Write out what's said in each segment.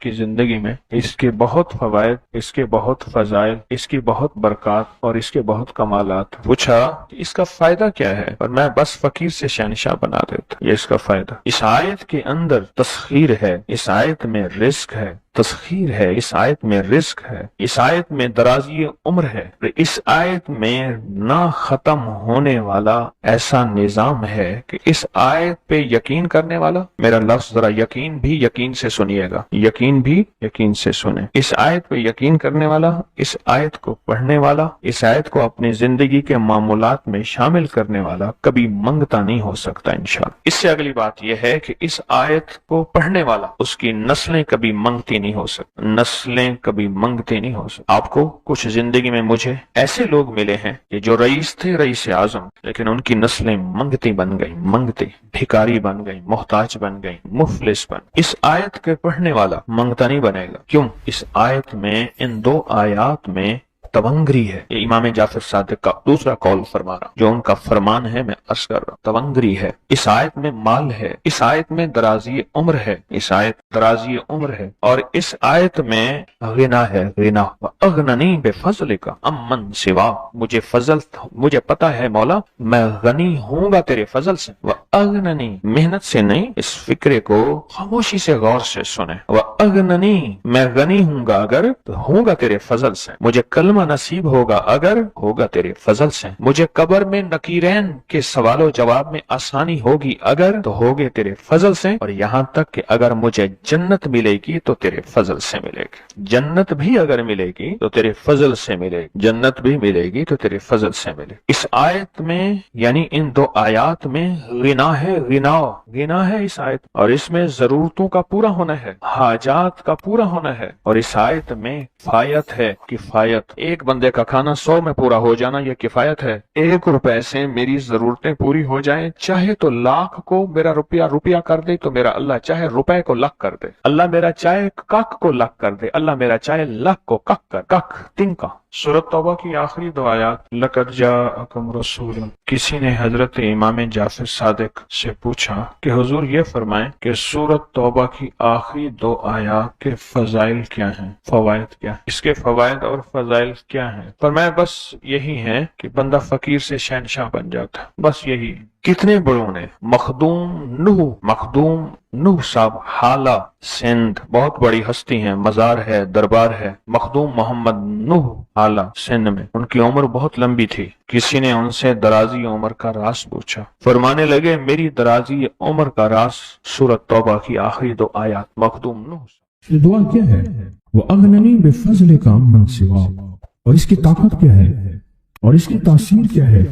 کی زندگی میں اس کے بہت فوائد، اس کے بہت فضائل، اس کی بہت برکات اور اس کے بہت کمالات۔ پوچھا کہ اس کا فائدہ کیا ہے، اور میں بس فقیر سے شہنشاہ بنا دیتا، یہ اس کا فائدہ۔ اس آیت کے اندر تسخیر ہے، اس آیت میں رزق ہے، تسخیر ہے، اس آیت میں رزق ہے، اس آیت میں درازی عمر ہے، اس آیت میں نہ ختم ہونے والا ایسا نظام ہے کہ اس آیت پہ یقین کرنے والا، میرا لفظ ذرا یقین بھی یقین سے سنیے گا، یقین بھی یقین سے سنیں، اس آیت پہ یقین کرنے والا، اس آیت کو پڑھنے والا، اس آیت کو اپنی زندگی کے معمولات میں شامل کرنے والا کبھی منگتا نہیں ہو سکتا انشاءاللہ۔ اس سے اگلی بات یہ ہے کہ اس آیت کو پڑھنے والا، اس کی نسلیں کبھی منگتی نہیں ہو سکتی، نسلیں کبھی منگتی نہیں ہو سکتی۔ آپ کو کچھ زندگی میں مجھے ایسے لوگ ملے ہیں کہ جو رئیس تھے، رئیس اعظم، لیکن ان کی نسلیں منگتی بن گئی، منگتی، بھکاری بن گئی، محتاج بن گئی، مفلس بن۔ اس آیت کے پڑھنے والا منگتا نہیں بنے گا، کیوں؟ اس آیت میں، ان دو آیات میں تونگری ہے۔ یہ امام جعفر صادق کا دوسرا قول فرما رہا، جو ان کا فرمان ہے، میں عرض کر رہا ہوں، تونگری ہے۔ اس آیت میں مال ہے، اس آیت میں درازی عمر ہے، اس آیت درازی عمر ہے، اور اس آیت میں غنا ہے، غنا۔ اغننی بفضلک امن سوا، مجھے فضل، مجھے پتا ہے مولا میں غنی ہوں گا تیرے فضل سے۔ اغننی، محنت سے نہیں، اس فکرے کو خاموشی سے غور سے سنیں۔ اغننی، میں غنی ہوں گا اگر، تو ہوں گا تیرے فضل سے۔ مجھے کلمہ نصیب ہوگا اگر، ہوگا تیرے فضل سے۔ مجھے قبر میں نکیرین کے سوال و جواب میں آسانی ہوگی اگر، تو ہوگے تیرے فضل سے۔ اور یہاں تک کہ اگر مجھے جنت ملے گی تو تیرے فضل سے ملے گی، جنت بھی اگر ملے گی تو تیرے فضل سے ملے گی، جنت بھی ملے گی تو تیرے فضل سے ملے گی۔ اس آیت میں، یعنی ان دو آیات میں غنا ہے، غنا ہے اس آیت، اور اس میں ضرورتوں کا پورا ہونا ہے، حاجات کا پورا ہونا ہے، اور اس آیت میں کفایت ہے، کفایت۔ ایک بندے کا کھانا 100 میں پورا ہو جانا یہ کفایت ہے۔ 1 روپے سے میری ضرورتیں پوری ہو جائیں، چاہے تو لاکھ کو میرا روپیہ کر دے تو میرا اللہ چاہے روپے کو لاکھ کر دے، اللہ میرا چاہے کک کو لاکھ کر دے، اللہ میرا چاہے لاکھ کو کک کر، کک تنکا۔ سورۃ توبہ کی آخری 2 آیات، لقد جاءکم رسول۔ کسی نے حضرت امام جعفر صادق سے پوچھا کہ حضور یہ فرمائیں کہ سورۃ توبہ کی آخری 2 آیات کے فضائل کیا ہیں، فوائد کیا ہیں، اس کے فوائد اور فضائل کیا ہیں؟ فرمایا بس یہی ہے کہ بندہ فقیر سے شہنشاہ بن جاتا ہے، بس یہی۔ کتنے بڑوں نے، مخدوم نوح صاحب، حالہ سندھ، بہت بڑی ہستی ہیں، مزار ہے، دربار ہے، مخدوم محمد نوح حالہ سندھ میں، ان کی عمر بہت لمبی تھی۔ کسی نے ان سے درازی عمر کا راز پوچھا، فرمانے لگے میری درازی عمر کا راز سورۃ توبہ کی آخری 2 آیات۔ مخدوم نوح، دعا کیا ہے؟ وَأَغْنَنِي بِفَضْلِكَ عَمَّنْ سِوَاكَ، اور اس کی طاقت کیا ہے اور اس کی تاثیر کیا ہے؟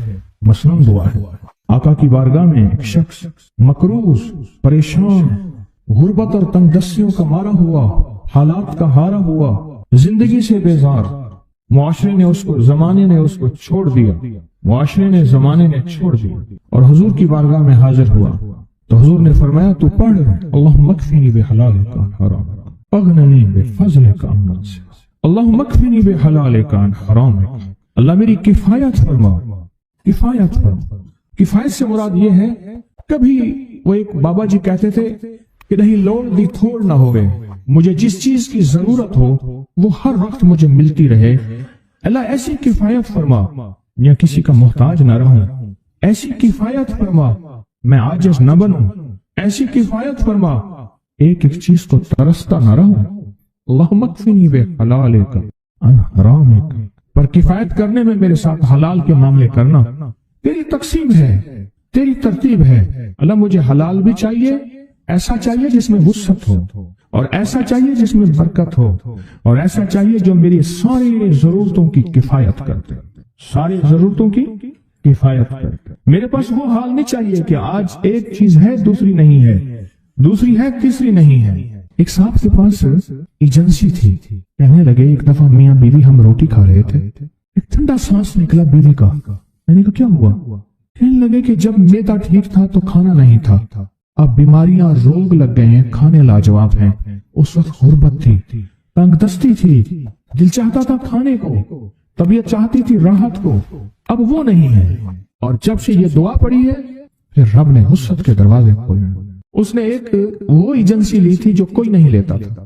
مثلاً دعا ہے، آقا کی بارگاہ میں ایک شخص مقروض، پریشان، غربت اور تنگ دستیوں کا مارا ہوا، حالات کا ہارا ہوا، زندگی سے بیزار، معاشرے نے اس کو، زمانے نے اس کو چھوڑ دیا، معاشرے نے، زمانے نے چھوڑ دیا، اور حضور کی بارگاہ میں حاضر ہوا تو حضور نے فرمایا تو پڑھ اللہم اکفنی بحلالک عن حرامک اغننی بفضلک عمن سواک، اللہم اکفنی بحلالک عن حرامک، اللہ میری کفایت فرما، کفایت فرما۔ کفایت سے مراد یہ ہے، کبھی وہ ایک بابا جی کہتے تھے کہ نہیں لوڑ دی تھوڑ نہ ہوئے، مجھے جس چیز کی ضرورت ہو وہ ہر وقت مجھے ملتی رہے، اللہ ایسی کفایت فرما، یا کسی کا محتاج نہ رہوں، ایسی کفایت فرما، میں عاجز نہ بنوں، ایسی کفایت فرما، ایک ایک چیز کو ترستا نہ رہوں، اللہم اکفنی بحلالک عن حرامک، پر کفایت کرنے میں میرے ساتھ حلال کے معاملے کرنا، تیری تقسیم ہے، تیری ترتیب ہے، اللہ مجھے حلال بھی چاہیے، ایسا چاہیے جس میں وسعت ہو، اور ایسا چاہیے جس میں برکت ہو، اور ایسا چاہیے جو میری ساری ضرورتوں کی کفایت کرتے، ساری ضرورتوں کی کفایت کرتے۔ میرے پاس وہ حال نہیں چاہیے کہ آج ایک چیز ہے دوسری نہیں ہے، دوسری ہے تیسری نہیں ہے۔ ایک صاحب کے پاس ایجنسی تھی، کہنے لگے ایک دفعہ میاں بیوی ہم روٹی کھا رہے تھے، ایک ٹھنڈا سانس نکلا بیوی کا، میں نے کہا کیا ہوا؟ کہنے لگے کہ جب میدا ٹھیک تھا تو کھانا نہیں تھا، اب بیماریاں روگ لگ گئے ہیں، کھانے لاجواب ہیں، اس وقت غربت تھی، تنگ دستی تھی، دل چاہتا تھا کھانے کو، طبیعت چاہتی تھی راحت کو، اب وہ نہیں ہے، اور جب سے یہ دعا پڑی ہے پھر رب نے وسعت کے دروازے کھولے۔ اس نے ایک وہ ایجنسی لی تھی جو کوئی نہیں لیتا تھا،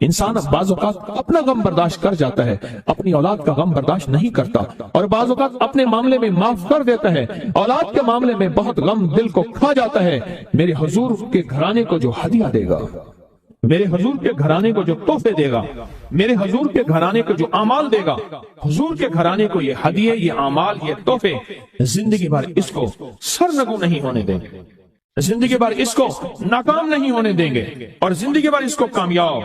انسان اب بعض اوقات اپنا غم برداشت کر جاتا ہے، اپنی اولاد کا غم برداشت نہیں کرتا، اور بعض اوقات اپنے معاملے میں معاف کر دیتا ہے، اولاد کے معاملے میں بہت غم دل کو کھا جاتا ہے۔ میرے حضور کے گھرانے کو جو ہدیہ دے گا، میرے حضور کے گھرانے کو جو تحفے دے گا، میرے حضور کے گھرانے کو جو اعمال دے گا، حضور کے گھرانے کو یہ ہدیے، یہ اعمال، یہ تحفے زندگی بھر اس کو سرنگو نہیں ہونے دیں گے، زندگی بھر اس کو ناکام نہیں ہونے دیں گے، اور زندگی بھر اس کو کامیاب۔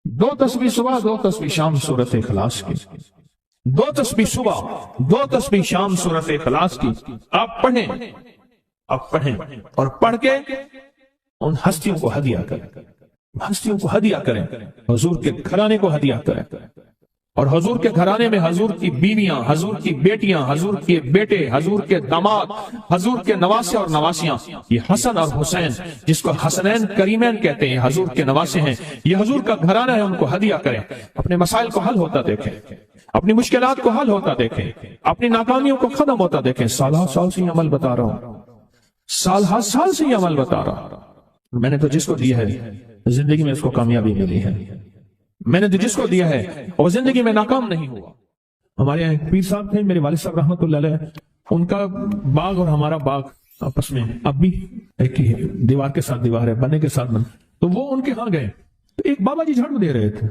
2 تسبیح صبح 2 تسبیح شام سورۃ اخلاص کی، 2 تسبیح صبح 2 تسبیح شام سورۃ اخلاص کی آپ پڑھیں اور پڑھ کے ان ہستیوں کو ہدیہ کریں، ہستیوں کو ہدیہ کریں، حضور کے گھرانے کو ہدیہ کریں، اور حضور کے گھرانے میں حضور کی بیویاں، حضور کی بیٹیاں، حضور کے بیٹے، حضور کے داماد، حضور کے نواسے اور نواسیاں، یہ حسن اور حسین جس کو حسنین کریمین کہتے ہیں، حضور کے نواسے ہیں، یہ حضور کا گھرانہ ہے، ان کو ہدیہ کریں، اپنے مسائل کو حل ہوتا دیکھیں، اپنی مشکلات کو حل ہوتا دیکھیں، اپنی ناکامیوں کو ختم ہوتا دیکھیں۔ سال سے یہ عمل بتا رہا ہوں، سال سے یہ عمل بتا رہا ہوں، میں نے تو جس کو دیا ہے زندگی میں اس کو کامیابی ملی ہے، میں نے تو جس کو دیا ہے اور زندگی میں ناکام نہیں ہوا۔ ہمارے یہاں ایک پیر صاحب تھے، میرے والد صاحب رحمۃ اللہ علیہ، ان کا باغ اور ہمارا باغ آپس میں اب بھی ایک ہی ہے، دیوار کے ساتھ دیوار ہے، بنے کے ساتھ بن، تو وہ ان کے ہاں گئے تو ایک بابا جی جھاڑو دے رہے تھے،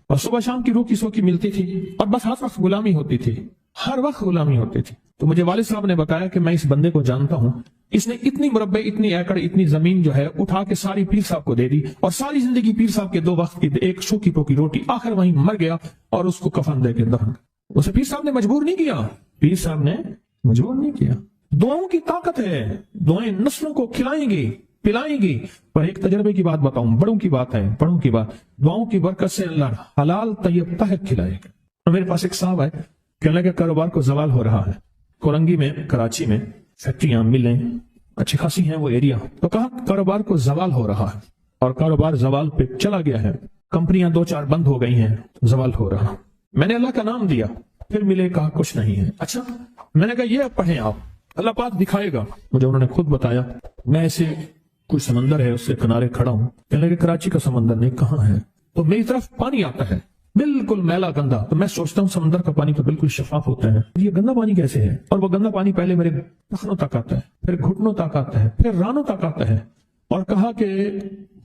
اور صبح شام کی روکی سوکی ملتی تھی، اور بس ہر وقت غلامی ہوتی تھی، ہر وقت غلامی ہوتی تھی۔ تو مجھے والد صاحب نے بتایا کہ میں اس بندے کو جانتا ہوں، اس نے اتنی مربع، اتنی ایکڑ، اتنی زمین جو ہے اٹھا کے ساری پیر صاحب کو دے دی، اور ساری زندگی پیر صاحب کے 2 وقت کی ایک سوکھی پوکی روٹی، آخر وہیں مر گیا اور اس کو کفن دے کے دفن۔ اسے پیر صاحب نے مجبور نہیں کیا، پیر صاحب نے مجبور نہیں کیا۔ دعاؤں کی طاقت ہے، دعائیں نسلوں کو کھلائیں گی، پلائیں گی۔ پر ایک تجربے کی بات بتاؤں، بڑوں کی بات ہے، بڑوں کی بات، دعاؤں کی برکت سے اللہ حلال طیب طاہر کھلائے گا۔ میرے پاس ایک صاحب ہے، کہنے لگا کاروبار کو زوال ہو رہا ہے، کورنگی میں، کراچی میں فیکٹریاں، ملیں اچھی خاصی ہیں وہ ایریا، تو کہا کاروبار کو زوال ہو رہا ہے، اور کاروبار زوال پہ چلا گیا ہے، کمپنیاں 2-4 بند ہو گئی ہیں، زوال ہو رہا۔ میں نے اللہ کا نام دیا، پھر ملے، کہا کچھ نہیں ہے۔ اچھا، میں نے کہا یہ پڑھیں آپ، اللہ پاک دکھائے گا مجھے۔ انہوں نے خود بتایا، میں ایسے کوئی سمندر ہے اس سے کنارے کھڑا ہوں، کہنے لگے کراچی کا سمندر نہیں، کہاں ہے؟ تو میری طرف پانی آتا ہے، بالکل میلا گندا، تو میں سوچتا ہوں سمندر کا پانی تو بالکل شفاف ہوتا ہے، یہ گندا پانی کیسے ہے؟ اور وہ گندا پانی پہلے میرے ٹخنوں تک آتا ہے، پھر گھٹنوں تک آتا ہے، پھر رانوں تک آتا ہے، اور کہا کہ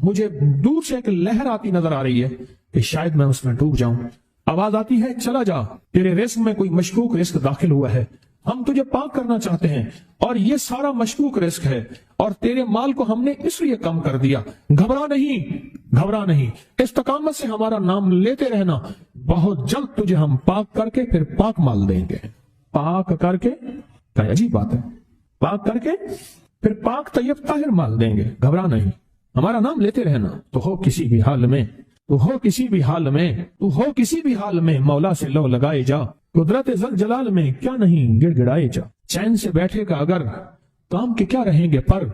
مجھے دور سے ایک لہر آتی نظر آ رہی ہے کہ شاید میں اس میں ڈوب جاؤں۔ آواز آتی ہے چلا جا، تیرے رزق میں کوئی مشکوک رزق داخل ہوا ہے، ہم تجھے پاک کرنا چاہتے ہیں، اور یہ سارا مشکوک رزق ہے، اور تیرے مال کو ہم نے اس لیے کم کر دیا۔ گھبرا نہیں، استقامت سے ہمارا نام لیتے رہنا، بہت جلد تجھے ہم پاک کر کے پھر پاک مال دیں گے۔ پاک کر کے، عجیب بات ہے، پاک کر کے پھر پاک طیب طاہر مال دیں گے۔ گھبرا نہیں، ہمارا نام لیتے رہنا، تو ہو کسی بھی حال میں، مولا سے لو لگائے جا، قدرت ذل جلال میں کیا نہیں گڑ گڑائے جا۔ چین سے بیٹھے گا اگر کام کے کیا رہیں گے پر،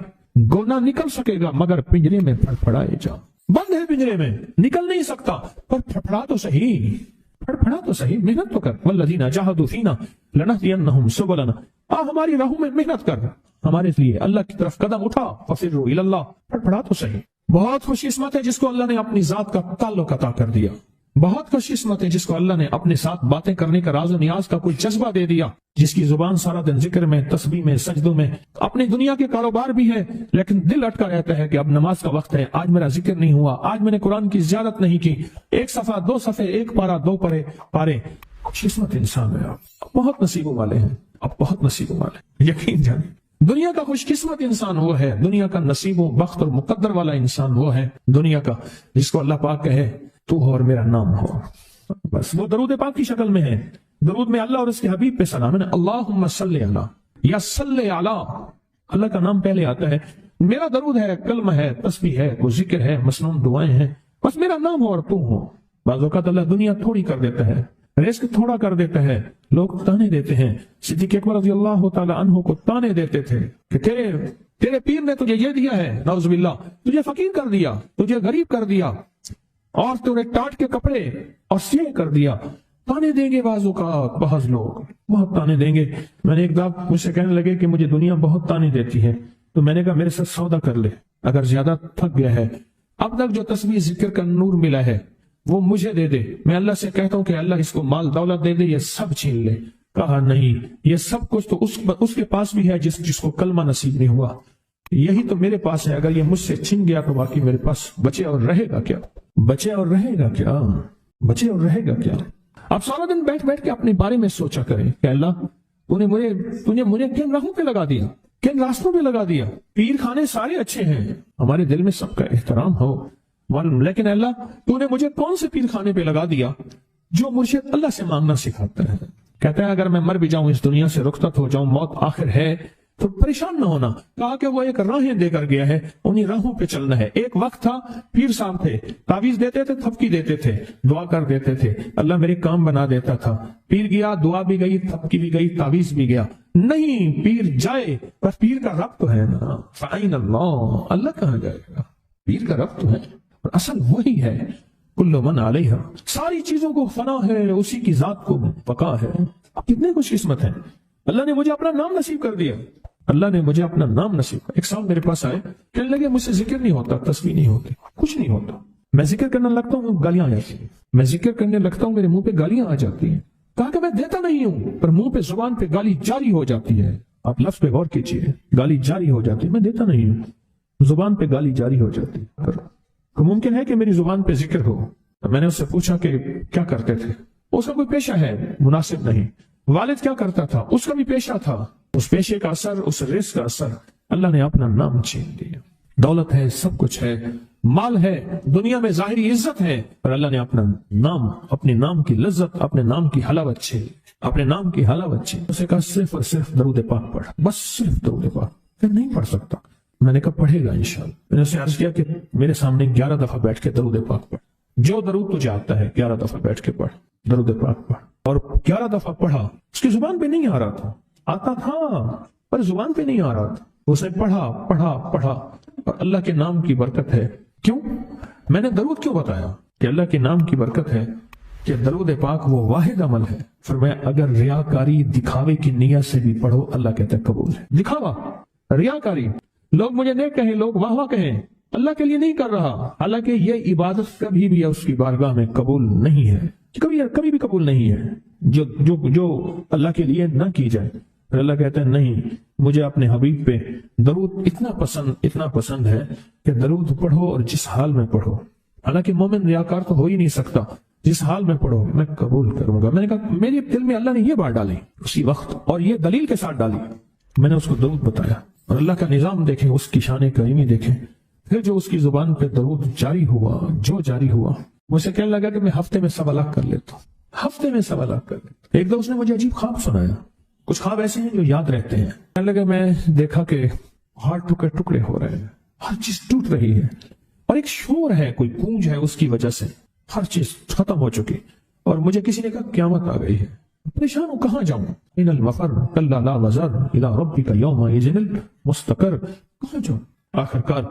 گونا نکل سکے گا مگر پنجرے میں پھڑپڑائے جا۔ بند ہے پنجرے میں، نکل نہیں سکتا، پر پھڑپڑا تو صحیح، محنت تو کر۔ والذین جاہدوا فینا لنہدینہم سبلنا، ہماری راہوں میں محنت کر، ہمارے لیے اللہ کی طرف قدم اٹھا، ففروا الی اللہ، پھڑپڑا تو صحیح۔ بہت خوش قسمت ہے جس کو اللہ نے اپنی ذات کا تعلق عطا کر دیا، بہت خوش قسمت ہے جس کو اللہ نے اپنے ساتھ باتیں کرنے کا، راز و نیاز کا کوئی جذبہ دے دیا، جس کی زبان سارا دن ذکر میں، تسبیح میں، سجدوں میں، اپنی دنیا کے کاروبار بھی ہے، لیکن دل اٹکا رہتا ہے کہ اب نماز کا وقت ہے، آج میرا ذکر نہیں ہوا، آج میں نے قرآن کی زیارت نہیں کی، 1 صفحہ 2 صفحے، 1 پارہ 2 پارے۔ خوش قسمت انسان ہے آپ، بہت نصیبوں والے ہیں آپ، بہت نصیبوں والے، یقین جانیں۔ دنیا کا خوش قسمت انسان وہ ہے، دنیا کا نصیب و بخت اور مقدر والا انسان وہ ہے دنیا کا، جس کو اللہ پاک کہے تو ہو اور میرا نام ہو، بس وہ درود پاک کی شکل میں ہے۔ درود میں اللہ اور اس کے حبیب پہ سلام ہے، اللہم صلی علی یا صلی علی، اللہ کا نام پہلے آتا ہے۔ میرا درود ہے، کلمہ ہے، تسبیح ہے، کوئی ذکر ہے، مسنون دعائیں ہیں، بس میرا نام ہو اور تو ہو۔ بعض اوقات اللہ دنیا تھوڑی کر دیتا ہے، رزق تھوڑا کر دیتا ہے، لوگ تانے دیتے ہیں۔ صدیق اکبر رضی اللہ تعالی عنہ کو تانے دیتے تھے کہ تیرے پیر نے تجھے یہ دیا ہے، نعوذ باللہ، تجھے فقیر کر دیا، تجھے غریب کر دیا، اور تجھے ٹاٹ کے کپڑے اور سیے کر دیا۔ تانے دیں گے بعض اوقات، بعض لوگ بہت تانے دیں گے۔ میں نے ایک دفعہ مجھ سے کہنے لگے کہ مجھے دنیا بہت تانے دیتی ہے، تو میں نے کہا میرے ساتھ سودا کر لے، اگر زیادہ تھک گیا ہے اب تک جو تسبیح ذکر کا نور ملا ہے وہ مجھے دے دے، میں اللہ سے کہتا ہوں کہ اللہ اس کو مال دولت دے دے، یہ سب چھین لے۔ کہا نہیں، یہ سب کچھ تو اس کے پاس بھی ہے جس کو کلمہ نصیب نہیں ہوا، یہی تو میرے پاس ہے، اگر یہ مجھ سے چھن گیا تو باقی میرے پاس بچے اور رہے گا کیا؟ بچے اور رہے گا کیا؟ بچے اور رہے گا کیا؟ آپ سارا دن بیٹھ بیٹھ کے اپنے بارے میں سوچا کریں کہ اللہ تو نے مجھے کن راہوں پہ لگا دیا، کن راستوں پہ لگا دیا۔ پیر خانے سارے اچھے ہیں، ہمارے دل میں سب کا احترام ہو، لیکن اللہ تو نے مجھے کون سے پیر خانے پہ لگا دیا جو مرشد اللہ سے مانگنا سکھاتا ہے؟ کہتا ہے اگر میں مر بھی جاؤں، اس دنیا سے رخصت ہو جاؤں، موت آخر ہے تو پریشان نہ ہونا۔ کہا کہ وہ ایک راہیں دے کر گیا ہے، انہی راہوں پہ چلنا ہے۔ ایک وقت تھا پیر صاحب تھے، تعویذ دیتے تھے، تھپکی دیتے تھے، دعا کر دیتے تھے، اللہ میرے کام بنا دیتا تھا۔ پیر گیا، دعا بھی گئی، تھپکی بھی گئی، تعویذ بھی گیا۔ نہیں، پیر جائے پر پیر کا رب تو ہے نا، فَأَيْنَ اللَّهُ، اللہ کہاں جائے گا؟ پیر کا رب تو ہے، اور اصل وہی ہے۔ کل من علیہا، ساری چیزوں کو فنا ہے، اسی کی ذات کو بقا ہے۔ کتنے خوش قسمت ہیں، اللہ نے مجھے اپنا نام نصیب کر دیا، اللہ نے مجھے اپنا نام نصیب کر۔ ایک صاحب میرے پاس آئے، کہنے لگے مجھ سے ذکر نہیں ہوتا، تسبیح نہیں ہوتی، کچھ نہیں ہوتا، میں ذکر کرنے لگتا ہوں گالیاں آ جاتی ہیں، میں ذکر کرنے لگتا ہوں میرے منہ پہ گالیاں آ جاتی ہیں۔ کہا کہ میں دیتا نہیں ہوں، پر منہ پہ زبان پہ گالی جاری ہو جاتی ہے۔ آپ لفظ پہ غور کیجیے، گالی جاری ہو جاتی ہے، میں دیتا نہیں ہوں، زبان پہ گالی جاری ہو جاتی ہے۔ تو ممکن ہے کہ میری زبان پہ ذکر ہو۔ میں نے اس سے پوچھا کہ کیا کرتے تھے؟ اس کا کوئی پیشہ ہے؟ مناسب نہیں۔ والد کیا کرتا تھا؟ اس کا بھی پیشہ تھا، اس پیشے کا اثر، اس رزق کا اثر، اللہ نے اپنا نام چھین دیا۔ دولت ہے، سب کچھ ہے، مال ہے، دنیا میں ظاہری عزت ہے، پر اللہ نے اپنا نام، اپنے نام کی لذت، اپنے نام کی حلاوت چھین، اپنے نام کی حلاوت چھین۔ اسے کہا صرف اور صرف درود پاک پڑھ، بس صرف درود پاک۔ پھر نہیں پڑھ سکتا، میں نے کہا پڑھے گا انشاءاللہ۔ میں نے اسے عرض کیا کہ میرے سامنے 11 دفعہ بیٹھ کے درود پاک پڑھ، جو درود تجھے آتا ہے 11 دفعہ بیٹھ کے پڑھ، درود پاک پڑھ۔ اور 11 دفعہ پڑھا، اس کی زبان پہ نہیں آ رہا تھا، آتا تھا پر زبان پہ نہیں آ رہا تھا۔ اس نے پڑھا پڑھا پڑھا، اور اللہ کے نام کی برکت ہے۔ کیوں میں نے درود کیوں بتایا؟ کہ اللہ کے نام کی برکت ہے کہ درود پاک وہ واحد عمل ہے، فرمایا اگر ریاکاری، دکھاوے کی نیت سے بھی پڑھو، اللہ کہتا ہے قبول ہے۔ دکھاوا، ریاکاری، لوگ مجھے نیک کہیں، لوگ واہ واہ کہیں، اللہ کے لیے نہیں کر رہا، حالانکہ یہ عبادت کبھی بھی اس کی بارگاہ میں قبول نہیں ہے، کبھی بھی قبول نہیں ہے جو اللہ کے لیے نہ کی جائے۔ پھر اللہ کہتا ہے نہیں، مجھے اپنے حبیب پہ درود اتنا پسند ہے کہ درود پڑھو اور جس حال میں پڑھو، حالانکہ مومن ریاکار تو ہو ہی نہیں سکتا، جس حال میں پڑھو میں قبول کروں گا۔ میں نے کہا میرے دل میں اللہ نے یہ بات ڈالی اسی وقت، اور یہ دلیل کے ساتھ ڈالی، میں نے اس کو درود بتایا، اور اللہ کا نظام دیکھیں، اس کی شان کریمی دیکھیں۔ پھر جو اس کی زبان پہ درود جاری ہوا، جو جاری ہوا، مجھے کہنے لگا کہ میں ہفتے میں 1.25 لاکھ کر لیتا ہوں، ہفتے میں 1.25 لاکھ کر لیتا ہوں۔ ایک دو اس نے مجھے عجیب خواب سنایا، کچھ خواب ایسے ہیں جو یاد رہتے ہیں۔ کہنے لگا میں دیکھا کہ ہاتھ ٹکڑے ٹکڑے ہو رہے ہیں، ہر چیز ٹوٹ رہی ہے، اور ایک شور ہے، کوئی گونج ہے، اس کی وجہ سے ہر چیز ختم ہو چکی، اور مجھے کسی نے کہا قیامت آ گئی ہے۔ پریشان ہوں، کہاں جاؤں؟ ان المفر کلا لا وزر الى ربک یومئذ المستقر، کہاں جاؤں؟ آخرکار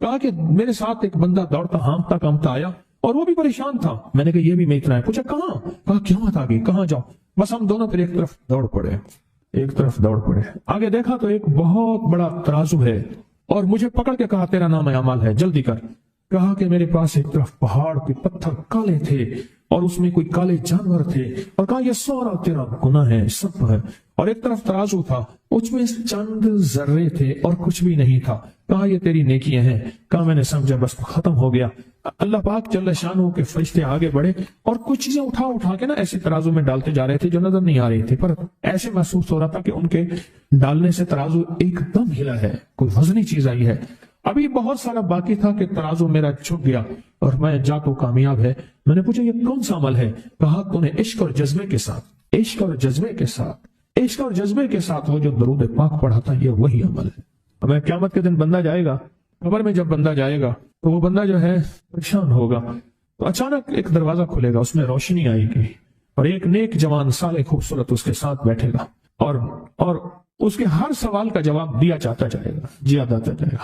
کہا کہ میرے ساتھ ایک بندہ دوڑتا ہانپتا کامتا آیا، اور وہ بھی پریشان تھا۔ میں نے کہا یہ بھی میں اتنا ہے، پوچھا کہاں؟ کہا قیامت آ گئی، کہاں جاؤں؟ بس ہم دونوں پھر ایک طرف دوڑ پڑے، آگے دیکھا تو ایک بہت بڑا ترازو ہے، اور مجھے پکڑ کے کہا تیرا نام اعمال ہے، جلدی کر۔ کہا کہ میرے پاس ایک طرف پہاڑ کے پتھر کالے تھے، اور اس میں کوئی کالے جانور تھے، اور کہا یہ سارا تیرا گناہ ہے، سب ہے۔ اور ایک طرف ترازو تھا، اس میں چند ذرے تھے اور کچھ بھی نہیں تھا۔ کہا یہ تیری نیکیاں ہیں۔ کہا میں نے سمجھا بس ختم ہو گیا۔ اللہ پاک جل شانہ کے فرشتے آگے بڑھے، اور کچھ چیزیں اٹھا کے نا ایسے ترازو میں ڈالتے جا رہے تھے جو نظر نہیں آ رہی تھی، پر ایسے محسوس ہو رہا تھا کہ ان کے ڈالنے سے ترازو ایک دم ہلا ہے، کوئی وزنی چیز آئی ہے۔ ابھی بہت سارا باقی تھا کہ ترازو میرا چھپ گیا، اور میں جا تو کامیاب ہے۔ میں نے پوچھا یہ کون سا عمل ہے؟ کہا تو نے عشق اور جذبے کے ساتھ وہ جو درود پاک پڑھا تھا، یہ وہی عمل ہے۔ اب قیامت کے دن بندہ جائے گا قبر میں، جب بندہ جائے گا تو وہ بندہ جو ہے پریشان ہوگا، تو اچانک ایک دروازہ کھلے گا، اس میں روشنی آئے گی، اور ایک نیک جوان صالح خوبصورت اس کے ساتھ بیٹھے گا، اور اس کے ہر سوال کا جواب دیا جاتا جائے گا،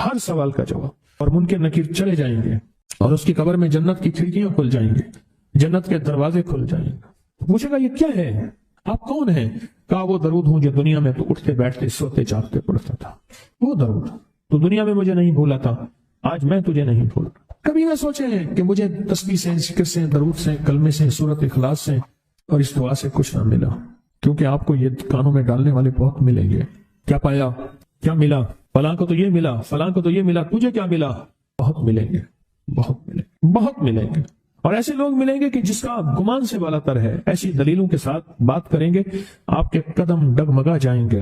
ہر سوال کا جواب، اور منکر نکیر چلے جائیں گے، اور اس کی قبر میں جنت کی کھڑکیاں کھل جائیں گے، جنت کے دروازے کھل جائیں گے۔ پوچھے گا یہ کیا ہے؟ آپ کون ہیں؟ کہا وہ درود ہوں جو دنیا میں تو اٹھتے بیٹھتے سوتے جاگتے پڑھتا تھا، وہ درود تو دنیا میں مجھے نہیں بھولا تھا، آج میں تجھے نہیں بھول رہا۔ کبھی نہ سوچیں کہ مجھے تسبیح سے، ذکر سے، درود سے، کلمے سے، سورت اخلاص سے اور اس دعا سے کچھ نہ ملا، کیونکہ آپ کو یہ کانوں میں ڈالنے والے بہت ملیں گے۔ کیا پایا؟ کیا ملا؟ فلاں کو تو یہ ملا، فلاں کو تو یہ ملا، تجھے کیا ملا؟ بہت ملیں گے، بہت ملیں گے، بہت ملیں گے۔ اور ایسے لوگ ملیں گے کہ جس کا گمان سے بالا تر ہے، ایسی دلیلوں کے ساتھ بات کریں گے، آپ کے قدم ڈگمگا جائیں گے۔